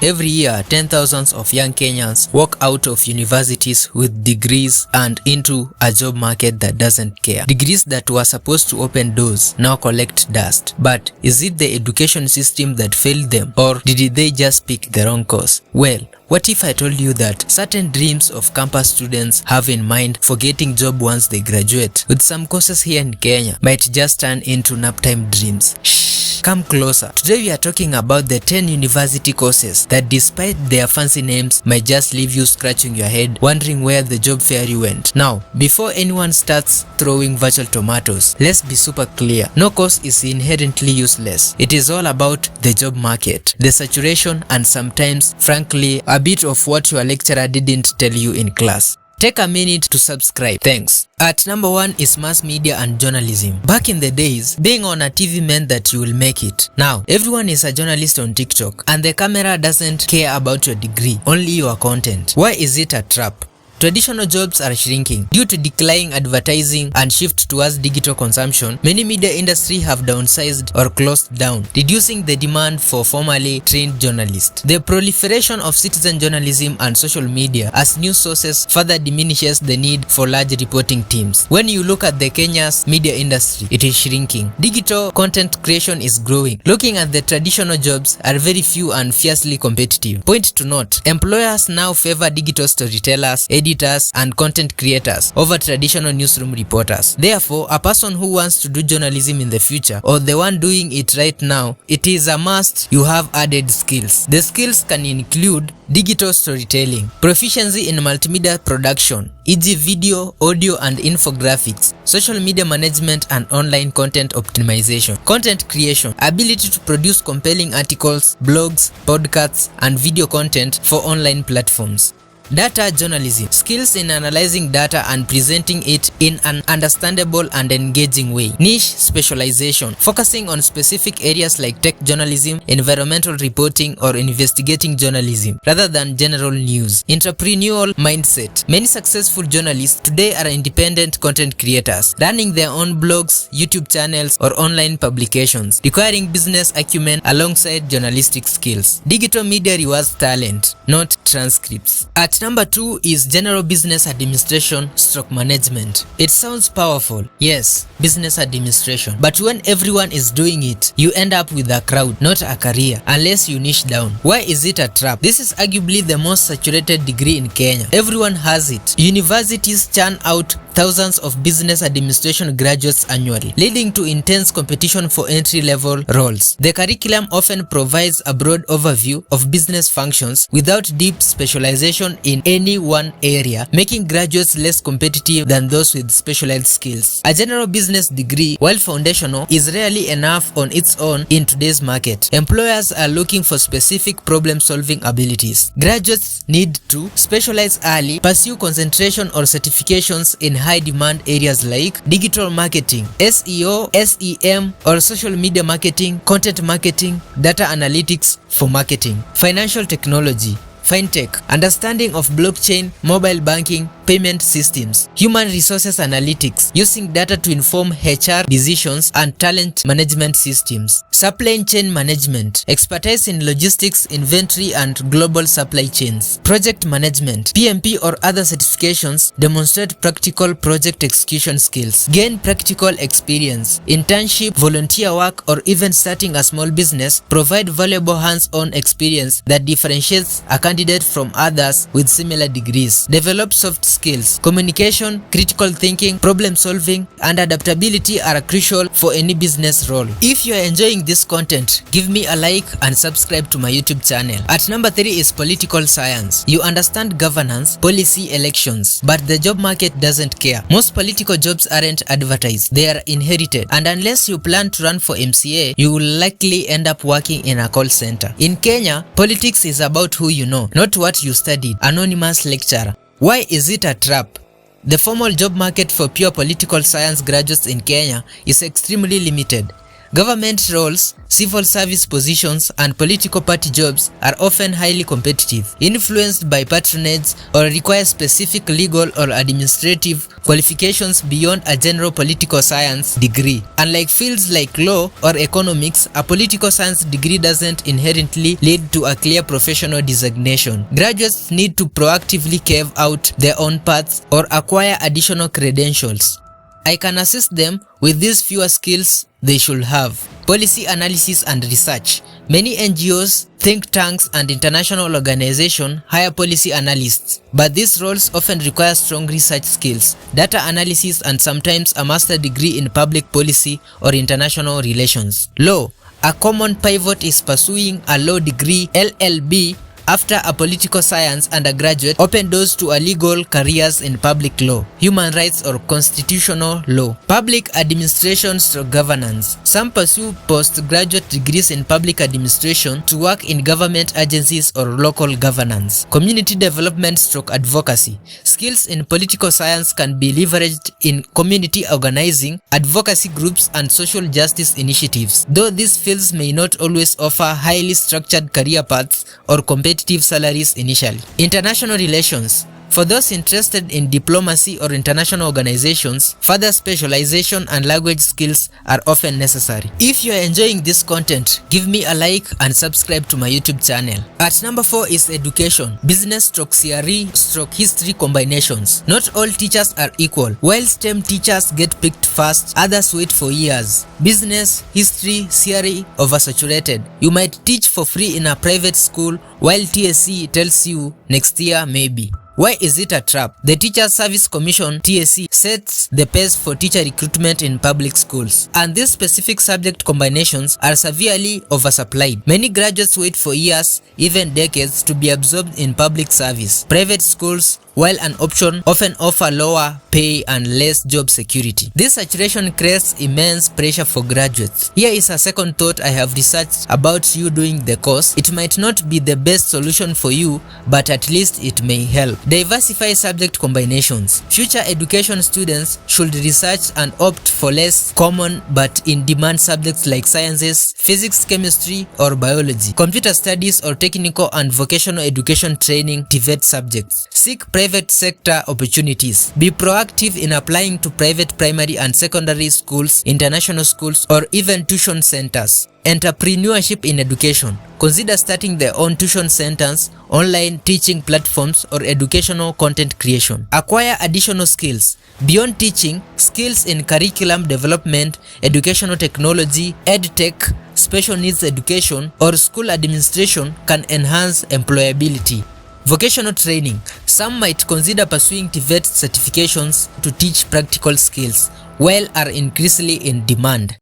Every year, 10,000s of young Kenyans walk out of universities with degrees and into a job market that doesn't care. Degrees that were supposed to open doors now collect dust. But is it the education system that failed them, or did they just pick the wrong course? Well, what if I told you that certain dreams of campus students have in mind for getting job once they graduate, with some courses here in Kenya, might just turn into naptime dreams? Shh, come closer. Today we are talking about the 10 university courses that, despite their fancy names, might just leave you scratching your head, wondering where the job fairy went. Now, before anyone starts throwing virtual tomatoes, let's be super clear. No course is inherently useless. It is all about the job market, the saturation, and sometimes, frankly, a bit of what your lecturer didn't tell you in class. Take a minute to subscribe. Thanks. At number 1 is mass media and journalism. Back in the days, being on a TV meant that you will make it. Now, everyone is a journalist on TikTok, and the camera doesn't care about your degree, only your content. Why is it a trap? Traditional jobs are shrinking. Due to declining advertising and shift towards digital consumption, many media industries have downsized or closed down, reducing the demand for formally trained journalists. The proliferation of citizen journalism and social media as news sources further diminishes the need for large reporting teams. When you look at the Kenya's media industry, it is shrinking. Digital content creation is growing. Looking at the traditional jobs are very few and fiercely competitive. Point to note, employers now favor digital storytellers, editors, and content creators over traditional newsroom reporters. Therefore, a person who wants to do journalism in the future, or the one doing it right now, it is a must you have added skills. The skills can include digital storytelling, proficiency in multimedia production, e.g. video, audio, and infographics, social media management and online content optimization, content creation, ability to produce compelling articles, blogs, podcasts, and video content for online platforms. Data journalism, skills in analyzing data and presenting it in an understandable and engaging way. Niche specialization, focusing on specific areas like tech journalism, environmental reporting, or investigating journalism, rather than general news. Entrepreneurial mindset, many successful journalists today are independent content creators, running their own blogs, YouTube channels, or online publications, requiring business acumen alongside journalistic skills. Digital media rewards talent, not transcripts. At number 2 is general business administration / management. It sounds powerful. Yes, business administration. But when everyone is doing it, you end up with a crowd, not a career, unless you niche down. Why is it a trap? This is arguably the most saturated degree in Kenya. Everyone has it. Universities churn out thousands of business administration graduates annually, leading to intense competition for entry-level roles. The curriculum often provides a broad overview of business functions without deep specialization in any one area, making graduates less competitive than those with specialized skills. A general business degree, while foundational, is rarely enough on its own in today's market. Employers are looking for specific problem-solving abilities. Graduates need to specialize early, pursue concentration or certifications in high-demand areas like digital marketing, SEO, SEM, or social media marketing, content marketing, data analytics for marketing, financial technology, fintech, understanding of blockchain, mobile banking, payment systems, human resources analytics, using data to inform HR decisions and talent management systems, supply chain management, expertise in logistics, inventory, and global supply chains, project management, PMP or other certifications demonstrate practical project execution skills, gain practical experience, internship, volunteer work, or even starting a small business provide valuable hands-on experience that differentiates a candidate from others with similar degrees. Develop soft skills. Communication, critical thinking, problem solving, and adaptability are crucial for any business role. If you are enjoying this content, give me a like and subscribe to my YouTube channel. At number 3 is political science. You understand governance, policy, elections, but the job market doesn't care. Most political jobs aren't advertised, they are inherited, and unless you plan to run for MCA, you will likely end up working in a call center. In Kenya, politics is about who you know, not what you studied. Anonymous lecturer. Why is it a trap? The formal job market for pure political science graduates in Kenya is extremely limited. Government roles, civil service positions, and political party jobs are often highly competitive, influenced by patronage, or require specific legal or administrative qualifications beyond a general political science degree. Unlike fields like law or economics, a political science degree doesn't inherently lead to a clear professional designation. Graduates need to proactively carve out their own paths or acquire additional credentials. I can assist them with these fewer skills they should have. Policy analysis and research. Many NGOs, think tanks, and international organizations hire policy analysts, but these roles often require strong research skills, data analysis, and sometimes a master's degree in public policy or international relations. Law. A common pivot is pursuing a law degree (LLB) after a political science undergraduate open doors to a legal careers in public law, human rights, or constitutional law. Public administration / governance. Some pursue postgraduate degrees in public administration to work in government agencies or local governance. Community development / advocacy. Skills in political science can be leveraged in community organizing, advocacy groups, and social justice initiatives, though these fields may not always offer highly structured career paths or competitive salaries initially. International relations. For those interested in diplomacy or international organizations, further specialization and language skills are often necessary. If you are enjoying this content, give me a like and subscribe to my YouTube channel. At number 4 is education, business / CRE / history combinations. Not all teachers are equal. While STEM teachers get picked first, others wait for years. Business, history, CRE oversaturated. You might teach for free in a private school while TSC tells you next year maybe. Why is it a trap? The Teacher Service Commission (TSC) sets the pace for teacher recruitment in public schools, and these specific subject combinations are severely oversupplied. Many graduates wait for years, even decades, to be absorbed in public service. Private schools, while an option, often offer lower pay and less job security. This saturation creates immense pressure for graduates. Here is a second thought I have researched about you doing the course. It might not be the best solution for you, but at least it may help. Diversify subject combinations. Future education students should research and opt for less common but in-demand subjects like sciences, physics, chemistry, or biology, computer studies, or technical and vocational education training (TVET) subjects. Seek private sector opportunities. Be proactive in applying to private primary and secondary schools, international schools, or even tuition centers. Entrepreneurship in education. Consider starting their own tuition centers, online teaching platforms, or educational content creation. Acquire additional skills. Beyond teaching, skills in curriculum development, educational technology, edtech, special needs education, or school administration can enhance employability. Vocational training. Some might consider pursuing TVET certifications to teach practical skills, while are increasingly in demand.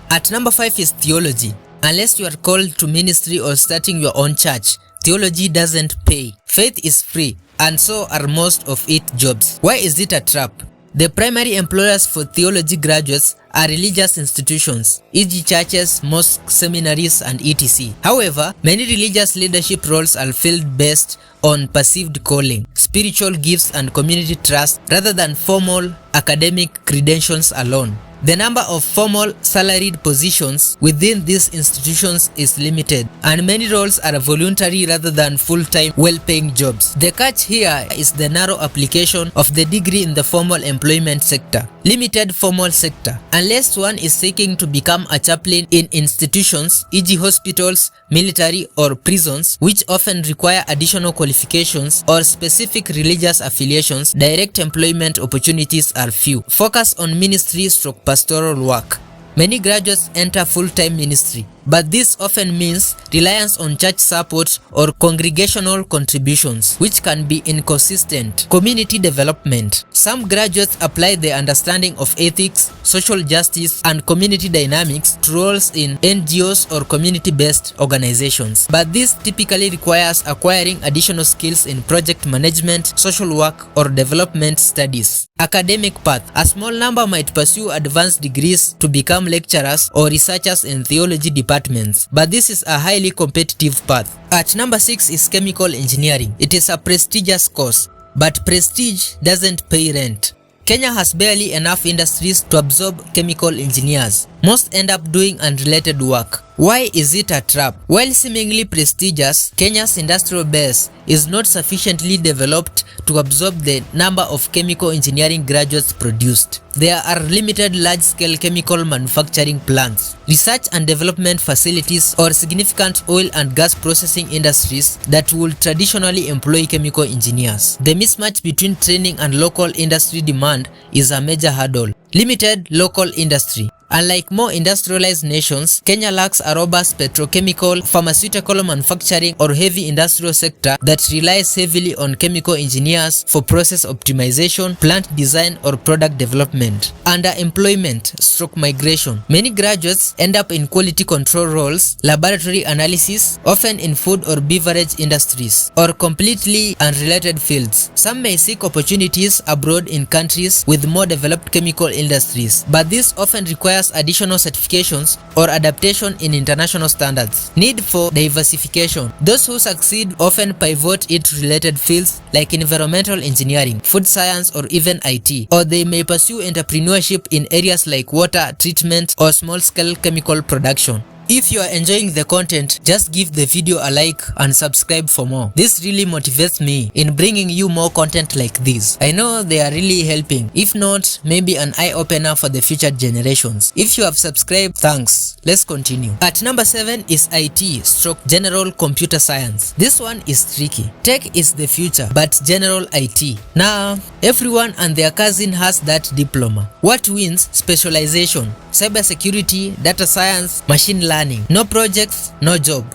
At number 5 is theology. Unless you are called to ministry or starting your own church, theology doesn't pay. Faith is free, and so are most of its jobs. Why is it a trap? The primary employers for theology graduates are religious institutions, e.g. churches, mosques, seminaries, and etc. However, many religious leadership roles are filled based on perceived calling, spiritual gifts, and community trust rather than formal academic credentials alone. The number of formal salaried positions within these institutions is limited, and many roles are voluntary rather than full-time, well-paying jobs. The catch here is the narrow application of the degree in the formal employment sector. Limited formal sector. Unless one is seeking to become a chaplain in institutions, e.g. hospitals, military, or prisons, which often require additional qualifications or specific religious affiliations, direct employment opportunities are few. Focus on ministry / pastoral work. Many graduates enter full-time ministry, but this often means reliance on church support or congregational contributions, which can be inconsistent. Community development. Some graduates apply their understanding of ethics, social justice, and community dynamics to roles in NGOs or community-based organizations, but this typically requires acquiring additional skills in project management, social work, or development studies. Academic path. A small number might pursue advanced degrees to become lecturers or researchers in theology departments, but this is a highly competitive path. At number 6 is chemical engineering. It is a prestigious course, but prestige doesn't pay rent. Kenya has barely enough industries to absorb chemical engineers. Most end up doing unrelated work. Why is it a trap? While seemingly prestigious, Kenya's industrial base is not sufficiently developed to absorb the number of chemical engineering graduates produced. There are limited large-scale chemical manufacturing plants, research and development facilities, or significant oil and gas processing industries that would traditionally employ chemical engineers. The mismatch between training and local industry demand is a major hurdle. Limited local industry. Unlike more industrialized nations, Kenya lacks a robust petrochemical, pharmaceutical manufacturing, or heavy industrial sector that relies heavily on chemical engineers for process optimization, plant design, or product development. Underemployment/migration. Many graduates end up in quality control roles, laboratory analysis, often in food or beverage industries, or completely unrelated fields. Some may seek opportunities abroad in countries with more developed chemical industries, but this often requires additional certifications or adaptation in international standards. Need for diversification. Those who succeed often pivot into related fields like environmental engineering, food science, or even IT, or they may pursue entrepreneurship in areas like water treatment or small-scale chemical production. If you are enjoying the content, just give the video a like and subscribe for more. This really motivates me in bringing you more content like this. I know they are really helping. If not, maybe an eye-opener for the future generations. If you have subscribed, thanks. Let's continue. At number 7 is IT/General Computer Science. This one is tricky. Tech is the future, but general IT. Now, everyone and their cousin has that diploma. What wins? Specialization. Cybersecurity, data science, machine learning. No projects, no job.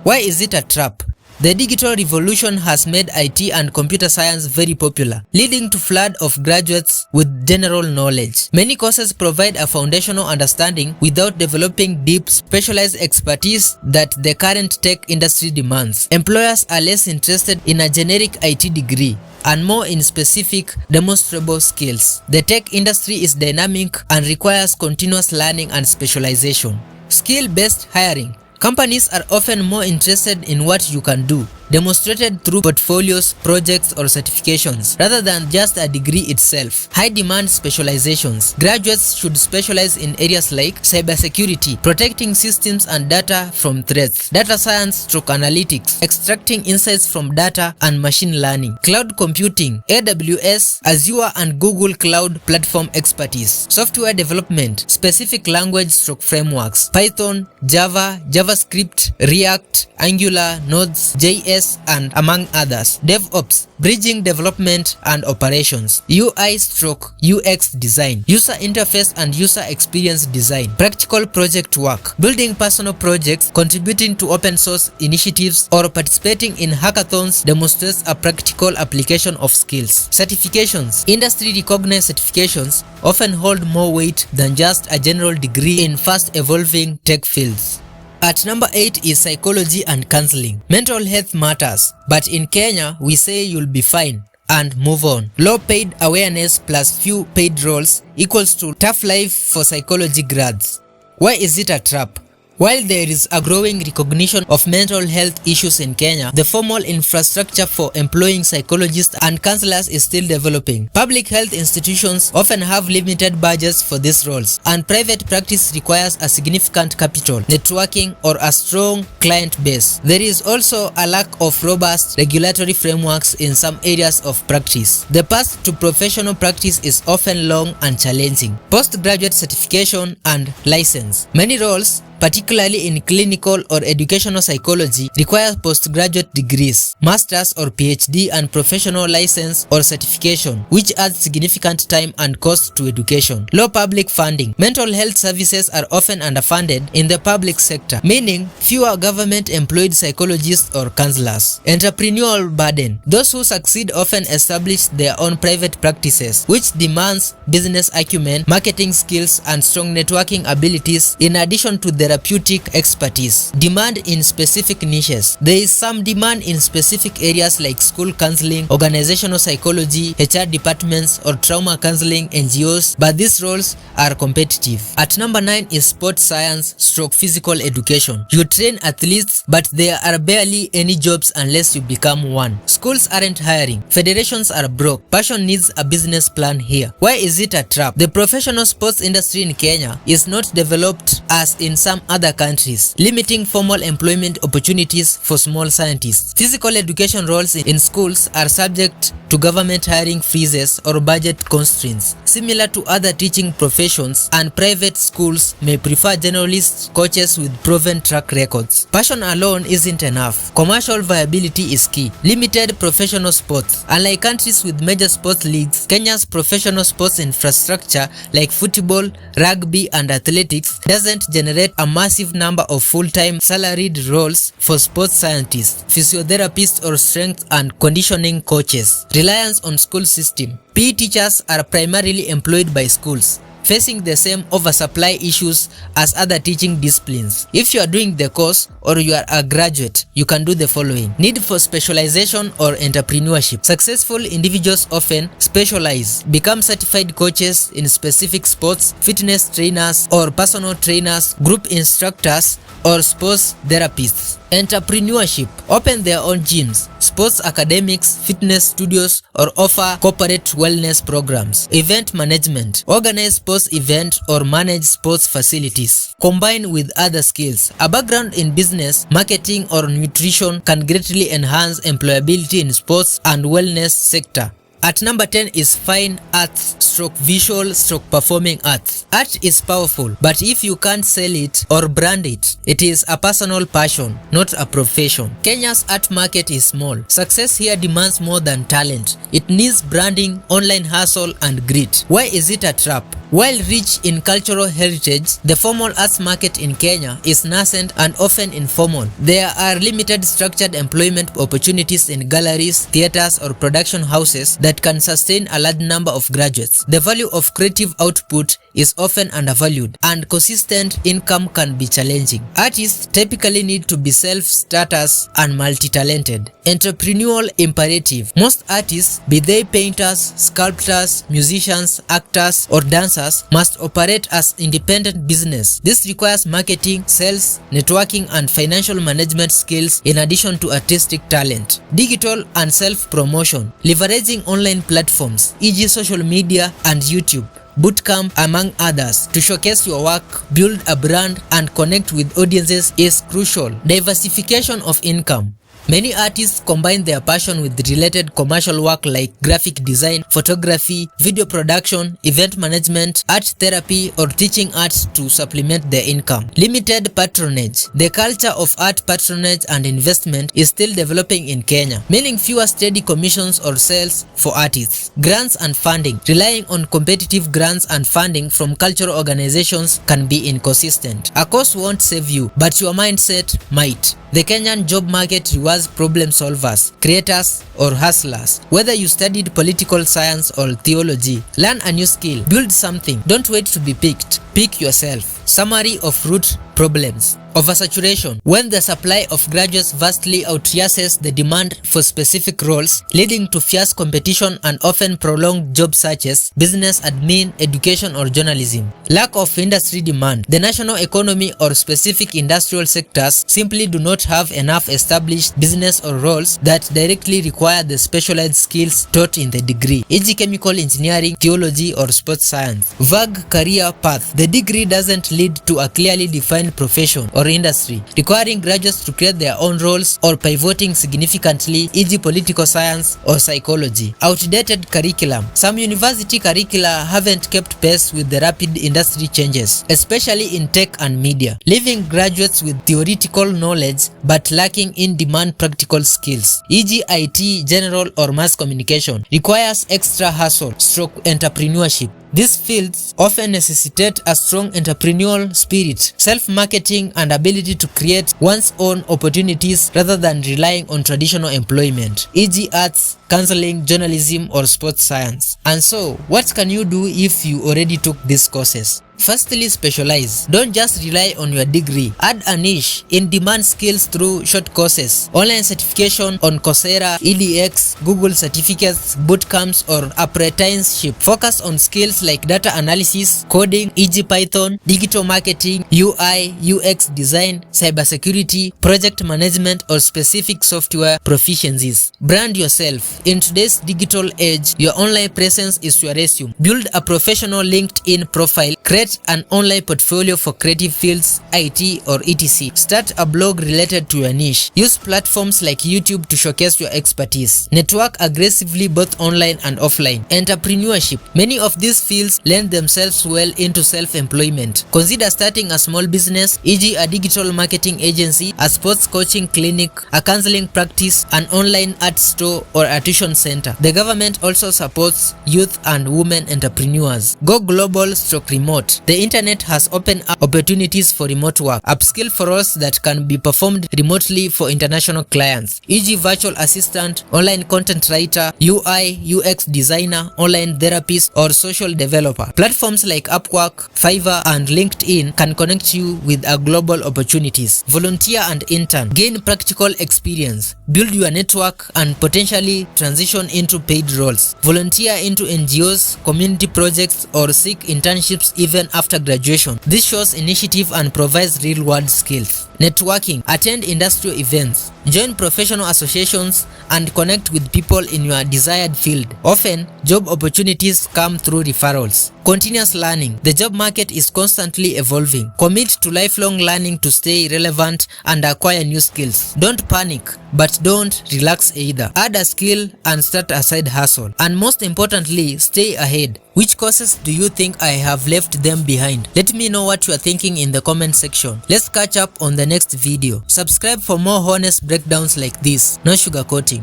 Why is it a trap? The digital revolution has made IT and computer science very popular, leading to flood of graduates with general knowledge. Many courses provide a foundational understanding without developing deep, specialized expertise that the current tech industry demands. Employers are less interested in a generic IT degree and more in specific, demonstrable skills. The tech industry is dynamic and requires continuous learning and specialization. Skill-based hiring. Companies are often more interested in what you can do, demonstrated through portfolios, projects, or certifications, rather than just a degree itself. High-demand specializations. Graduates should specialize in areas like cybersecurity, protecting systems and data from threats, data science/analytics, extracting insights from data, and machine learning. Cloud computing, AWS, Azure, and Google Cloud Platform expertise. Software development, specific language/frameworks, Python, Java, JavaScript, React, Angular, Nodes, JS, and among others. DevOps, bridging development and operations. UI/UX design, user interface and user experience design. Practical project work, building personal projects, contributing to open source initiatives, or participating in hackathons demonstrates a practical application of skills. Certifications, industry recognized certifications often hold more weight than just a general degree in fast evolving tech fields. At number 8 is psychology and counseling. Mental health matters, but in Kenya, we say you'll be fine and move on. Low paid awareness plus few paid roles equals to tough life for psychology grads. Why is it a trap? While there is a growing recognition of mental health issues in Kenya, the formal infrastructure for employing psychologists and counselors is still developing. Public health institutions often have limited budgets for these roles, and private practice requires a significant capital, networking, or a strong client base. There is also a lack of robust regulatory frameworks in some areas of practice. The path to professional practice is often long and challenging. Postgraduate certification and license. Many roles, particularly in clinical or educational psychology, require postgraduate degrees, master's or PhD, and professional license or certification, which adds significant time and cost to education. Low public funding. Mental health services are often underfunded in the public sector, meaning fewer government-employed psychologists or counselors. Entrepreneurial burden. Those who succeed often establish their own private practices, which demands business acumen, marketing skills, and strong networking abilities in addition to the therapeutic expertise. Demand in specific niches. There is some demand in specific areas like school counseling, organizational psychology, HR departments, or trauma counseling, NGOs, but these roles are competitive. At number 9 is sports science / physical education. You train athletes, but there are barely any jobs unless you become one. Schools aren't hiring. Federations are broke. Passion needs a business plan here. Why is it a trap? The professional sports industry in Kenya is not developed as in some other countries, limiting formal employment opportunities for small scientists. Physical education roles in schools are subject to government hiring freezes or budget constraints. Similar to other teaching professions, and private schools may prefer generalist coaches with proven track records. Passion alone isn't enough. Commercial viability is key. Limited professional sports. Unlike countries with major sports leagues, Kenya's professional sports infrastructure like football, rugby, and athletics doesn't generate a massive number of full-time salaried roles for sports scientists, physiotherapists, or strength and conditioning coaches. Reliance on school system. PE teachers are primarily employed by schools, facing the same oversupply issues as other teaching disciplines. If you are doing the course or you are a graduate, you can do the following. Need for specialization or entrepreneurship. Successful individuals often specialize, become certified coaches in specific sports, fitness trainers or personal trainers, group instructors, or sports therapists. Entrepreneurship. Open their own gyms, sports academics, fitness studios, or offer corporate wellness programs. Event management. Organize sports events or manage sports facilities. Combine with other skills. A background in business, marketing, or nutrition can greatly enhance employability in sports and wellness sector. At number 10 is fine arts / visual / performing arts. Art is powerful, but if you can't sell it or brand it, it is a personal passion, not a profession. Kenya's art market is small. Success here demands more than talent. It needs branding, online hustle, and grit. Why is it a trap? While rich in cultural heritage, the formal arts market in Kenya is nascent and often informal. There are limited structured employment opportunities in galleries, theaters, or production houses that can sustain a large number of graduates. The value of creative output is often undervalued, and consistent income can be challenging. Artists typically need to be self-starters and multi-talented. Entrepreneurial imperative. Most artists, be they painters, sculptors, musicians, actors, or dancers, must operate as independent business. This requires marketing, sales, networking, and financial management skills in addition to artistic talent. Digital and self-promotion. Leveraging online platforms, e.g. social media and YouTube, bootcamp, among others, to showcase your work, build a brand, and connect with audiences is crucial. Diversification of income. Many artists combine their passion with related commercial work like graphic design, photography, video production, event management, art therapy, or teaching art to supplement their income. Limited patronage. The culture of art patronage and investment is still developing in Kenya, meaning fewer steady commissions or sales for artists. Grants and funding. Relying on competitive grants and funding from cultural organizations can be inconsistent. A course won't save you, but your mindset might. The Kenyan job market rewards problem solvers, creators, or hustlers. Whether you studied political science or theology, learn a new skill, build something. Don't wait to be picked. Pick yourself. Summary of root problems. Oversaturation. When the supply of graduates vastly outpaces the demand for specific roles, leading to fierce competition and often prolonged job searches, business, admin, education, or journalism. Lack of industry demand. The national economy or specific industrial sectors simply do not have enough established business or roles that directly require the specialized skills taught in the degree, e.g. chemical engineering, theology, or sports science. Vague career path. The degree doesn't lead to a clearly defined profession or industry, requiring graduates to create their own roles or pivoting significantly, e.g. political science or psychology. Outdated curriculum. Some university curricula haven't kept pace with the rapid industry changes, especially in tech and media, leaving graduates with theoretical knowledge but lacking in-demand practical skills, e.g. IT, general, or mass communication. Requires extra hustle / entrepreneurship. These fields often necessitate a strong entrepreneurial spirit, self-marketing, and ability to create one's own opportunities rather than relying on traditional employment, e.g. arts, counseling, journalism, or sports science. And so, what can you do if you already took these courses? Firstly, specialize. Don't just rely on your degree. Add a niche in demand skills through short courses, online certification on Coursera, edX, Google certificates, bootcamps, or apprenticeship. Focus on skills like data analysis, coding, e.g. Python, digital marketing, UI, UX design, cybersecurity, project management, or specific software proficiencies. Brand yourself. In today's digital age, your online presence is your resume. Build a professional LinkedIn profile. Create an online portfolio for creative fields, IT, or etc. Start a blog related to your niche. Use platforms like YouTube to showcase your expertise. Network aggressively both online and offline. Entrepreneurship. Many of these fields lend themselves well into self-employment. Consider starting a small business, e.g. a digital marketing agency, a sports coaching clinic, a counseling practice, an online art store, or a tuition center. The government also supports youth and women entrepreneurs. Go global / remote. The internet has opened up opportunities for remote work. Upskill for roles that can be performed remotely for international clients, e.g. virtual assistant, online content writer, UI, UX designer, online therapist, or social developer. Platforms like Upwork, Fiverr, and LinkedIn can connect you with global opportunities. Volunteer and intern. Gain practical experience. Build your network and potentially transition into paid roles. Volunteer into NGOs, community projects, or seek internships even after graduation. This shows initiative and provides real-world skills. Networking. Attend industrial events. Join professional associations and connect with people in your desired field. Often, job opportunities come through referrals. Continuous learning. The job market is constantly evolving. Commit to lifelong learning to stay relevant and acquire new skills. Don't panic, but don't relax either. Add a skill and start a side hustle. And most importantly, stay ahead. Which courses do you think I have left them behind? Let me know what you are thinking in the comment section. Let's catch up on the next video. Subscribe for more honest breakdowns like this. No sugarcoating.